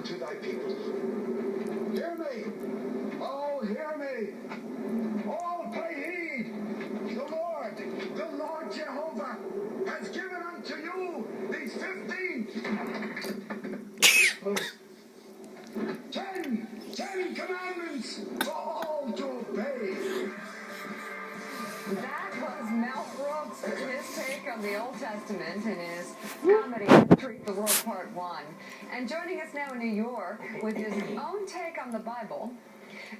to thy people. Hear me! Oh, hear me! All pay heed! The Lord Jehovah, has given unto you these 10 commandments for all to obey. That was Mel Brooks with his take on the Old Testament in his comedy Treat the World Part 1. And joining us now in New York with his own take on the Bible,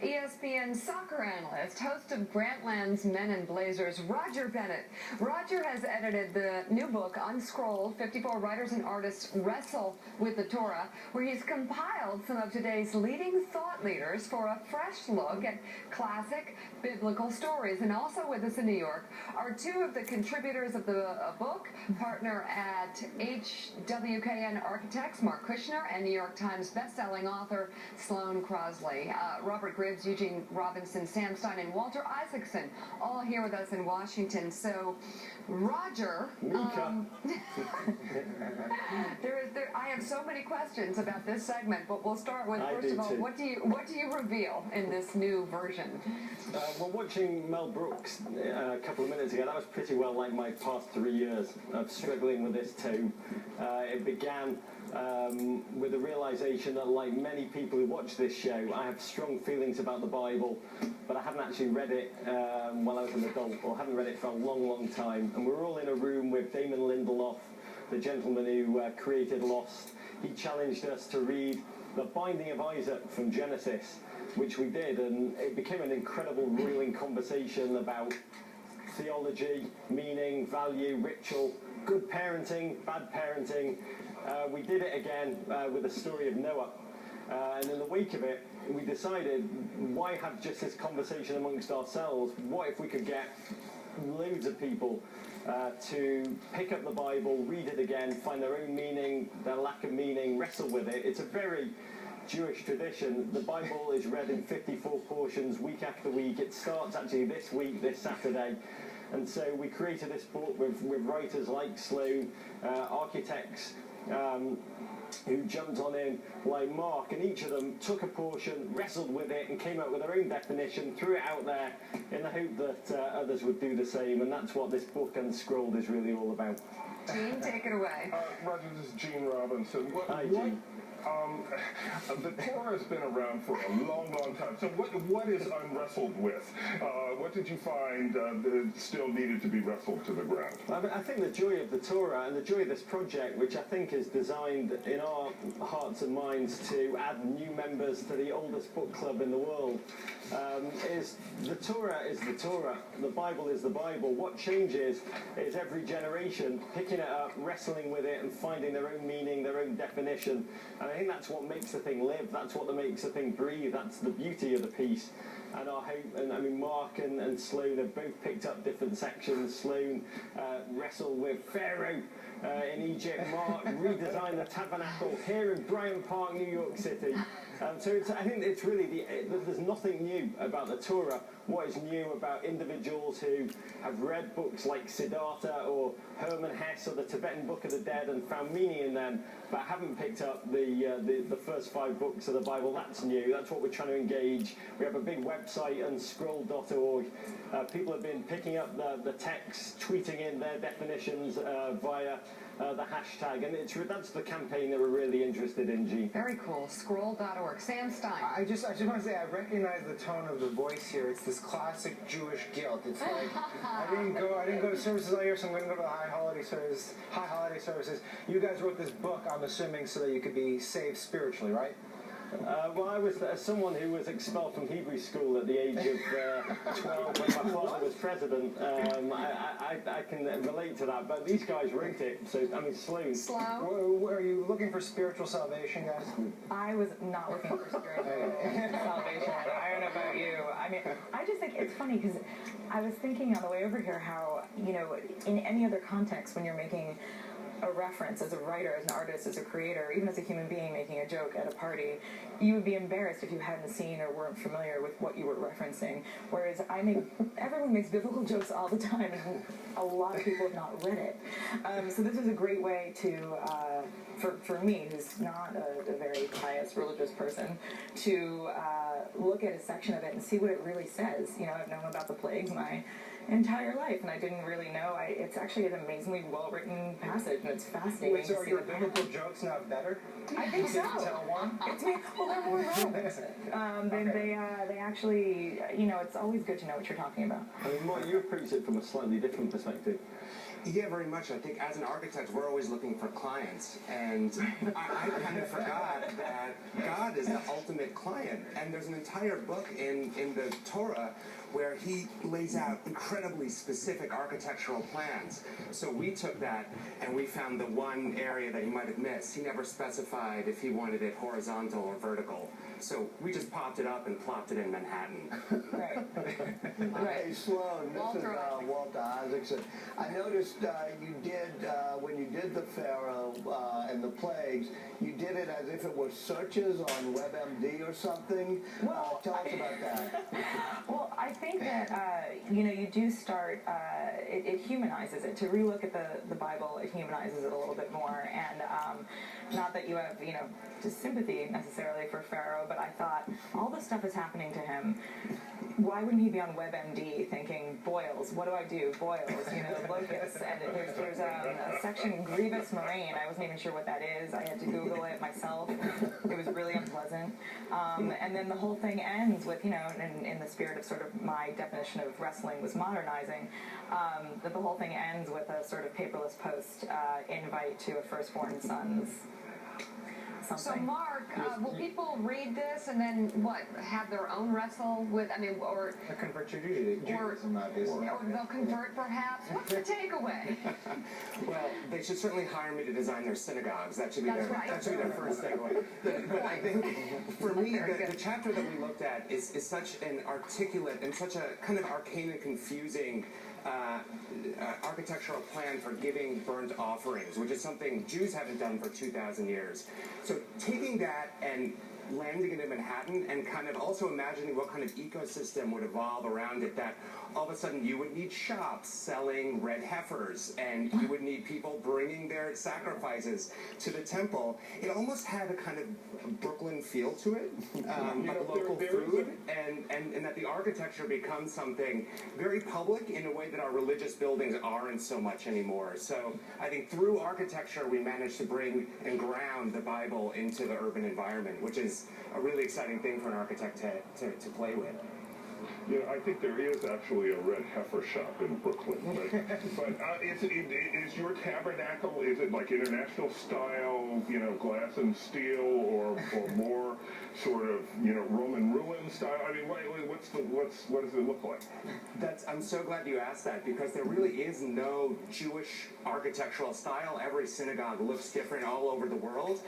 ESPN soccer analyst, host of Grantland's Men in Blazers, Roger Bennett. Roger has edited the new book, Unscrolled, 54 Writers and Artists Wrestle with the Torah, where he's compiled some of today's leading thought leaders for a fresh look at classic biblical stories. And also with us in New York are two of the contributors of the book, partner at HWKN Architects, Mark Kushner, and New York Times bestselling author Sloane Crosley. Robert Gribbs, Eugene Robinson, Sam Stein, and Walter Isaacson, all here with us in Washington. So, Roger, I have so many questions about this segment, but we'll start with, first of all, what do you reveal in this new version? Well, watching Mel Brooks a couple of minutes ago, that was pretty well like my past 3 years of struggling with this too. It began with the realization that, like many people who watch this show, I have strong feelings about the Bible, but I haven't actually read it while I was an adult, or haven't read it for a long, long time. And we're all in a room with Damon Lindelof, the gentleman who created Lost. He challenged us to read The Binding of Isaac from Genesis, which we did, and it became an incredible, reeling conversation about theology, meaning, value, ritual, good parenting, bad parenting. We did it again with the story of Noah. And in the wake of it, we decided, why have just this conversation amongst ourselves? What if we could get loads of people to pick up the Bible, read it again, find their own meaning, their lack of meaning, wrestle with it? It's a very Jewish tradition. The Bible is read in 54 portions week after week. It starts actually this week, this Saturday. And so we created this book with writers like Sloane, architects who jumped on in like Mark, and each of them took a portion, wrestled with it, and came up with their own definition, threw it out there in the hope that others would do the same. And that's what this book Unscrolled is really all about. Gene, take it away. Roger, this is Gene Robinson. Hi, Gene. The Torah has been around for a long, long time. So what is unwrestled with? What did you find that still needed to be wrestled to the ground? I think the joy of the Torah and the joy of this project, which I think is designed in our hearts and minds to add new members to the oldest book club in the world, is the Torah is the Torah. The Bible is the Bible. What changes is every generation picking it up, wrestling with it, and finding their own meaning, their own definition. And I think that's what makes the thing live. That's what makes the thing breathe. That's the beauty of the piece. And our hope, and I mean, Mark and Sloane have both picked up different sections. Sloane wrestled with Pharaoh in Egypt. Mark redesigned the tabernacle here in Bryant Park, New York City. So I think it's really, there's nothing new about the Torah. What is new about individuals who have read books like Siddhartha or Hermann Hesse or the Tibetan Book of the Dead and found meaning in them, but haven't picked up the first 5 books of the Bible. That's new. That's what we're trying to engage. We have a big website, unscrolled.org. People have been picking up the text, tweeting in their definitions via the hashtag, and that's the campaign that we're really interested in, G. Very cool. Scroll.org. Sam Stein. I just want to say, I recognize the tone of the voice here. It's this classic Jewish guilt. It's like, I didn't go to services all year, so I'm going to go to the high holiday services. You guys wrote this book, I'm assuming, so that you could be saved spiritually, right? Well, I was someone who was expelled from Hebrew school at the age of 12 when my father was president. I can relate to that, but these guys wrote it, so, I mean, Sloane. Are you looking for spiritual salvation, guys? I was not looking for spiritual salvation. I don't know about you. I mean, I just think it's funny because I was thinking on the way over here how, you know, in any other context when you're making a reference as a writer, as an artist, as a creator, even as a human being making a joke at a party, you would be embarrassed if you hadn't seen or weren't familiar with what you were referencing. Whereas everyone makes biblical jokes all the time, and a lot of people have not read it. So this is a great way to, for me, who's not a very pious religious person, to look at a section of it and see what it really says. You know, I've known about the plagues my entire life, and I didn't really know. It's actually an amazingly well-written passage, and it's fascinating. Wait, so are your biblical jokes not better? I think so. Can you tell one? Well, they're more relevant. They actually, you know, it's always good to know what you're talking about. I mean, Mark, you approach it from a slightly different perspective. Yeah, very much. I think as an architect, we're always looking for clients, and I kind of forgot that God is the ultimate client. And there's an entire book in the Torah where he lays out incredibly specific architectural plans. So we took that and we found the one area that he might have missed. He never specified if he wanted it horizontal or vertical. So we just popped it up and plopped it in Manhattan. Right. Hey, Sloan, this is Walter Isaacson. I noticed you did, when you did the Pharaoh and the plagues, you did it as if it was searches on WebMD or something. Well, Tell us about that. Well, I think that, you know, you do start, it humanizes it. To relook at the Bible, it humanizes it a little bit more. And not that you have, you know, just sympathy necessarily for Pharaoh, but I thought, all this stuff is happening to him. Why wouldn't he be on WebMD thinking, boils, what do I do? Boils, you know, locusts. And there's a section, grievous moraine. I wasn't even sure what that is. I had to Google it myself. It was really unpleasant. And then the whole thing ends with, you know, in the spirit of sort of my definition of wrestling was modernizing, that the whole thing ends with a sort of paperless post invite to a firstborn son's something. So, Mark, will people read this and then have their own wrestle with? I mean, or Convert you to Judaism, obviously. or they'll convert perhaps. What's the takeaway? Well, they should certainly hire me to design their synagogues. That should be That's their right. that should be their first takeaway. But I think for me, the chapter that we looked at is such an articulate and such a kind of arcane and confusing architectural plan for giving burnt offerings, which is something Jews haven't done for 2,000 years. So taking that and landing it in Manhattan and kind of also imagining what kind of ecosystem would evolve around it, that all of a sudden you would need shops selling red heifers and you would need people bringing their sacrifices to the temple. It almost had a kind of Brooklyn feel to it, like local food, and that the architecture becomes something very public in a way that our religious buildings aren't so much anymore. So I think through architecture we managed to bring and ground the Bible into the urban environment, which is a really exciting thing for an architect to play with. Yeah, I think there is actually a red heifer shop in Brooklyn. But is your tabernacle, is it like international style, you know, glass and steel, or more sort of, you know, Roman ruin style? I mean, what does it look like? I'm so glad you asked that, because there really is no Jewish architectural style. Every synagogue looks different all over the world.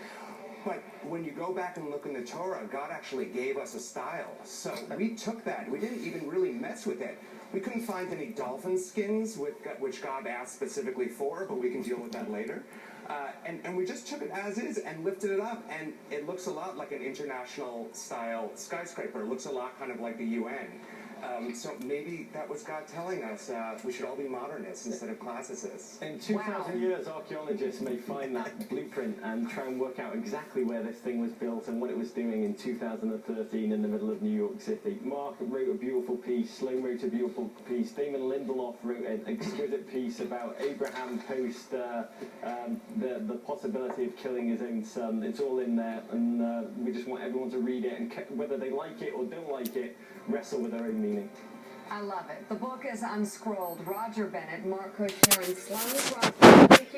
But when you go back and look in the Torah, God actually gave us a style. So we took that. We didn't even really mess with it. We couldn't find any dolphin skins, which God asked specifically for, but we can deal with that later. And we just took it as is and lifted it up, and it looks a lot like an international style skyscraper. It looks a lot kind of like the UN. So maybe that was God telling us we should all be modernists instead of classicists. In 2,000 years, archaeologists may find that blueprint and try and work out exactly where this thing was built and what it was doing in 2013 in the middle of New York City. Mark wrote a beautiful piece, Sloan wrote a beautiful piece, Damon Lindelof wrote an exquisite piece about Abraham post the possibility of killing his own son. It's all in there, and we just want everyone to read it, and whether they like it or don't like it, wrestle with their own meaning. I love it. The book is Unscrolled. Roger Bennett, Mark Kushner, and Sloan Crosby. Thank you.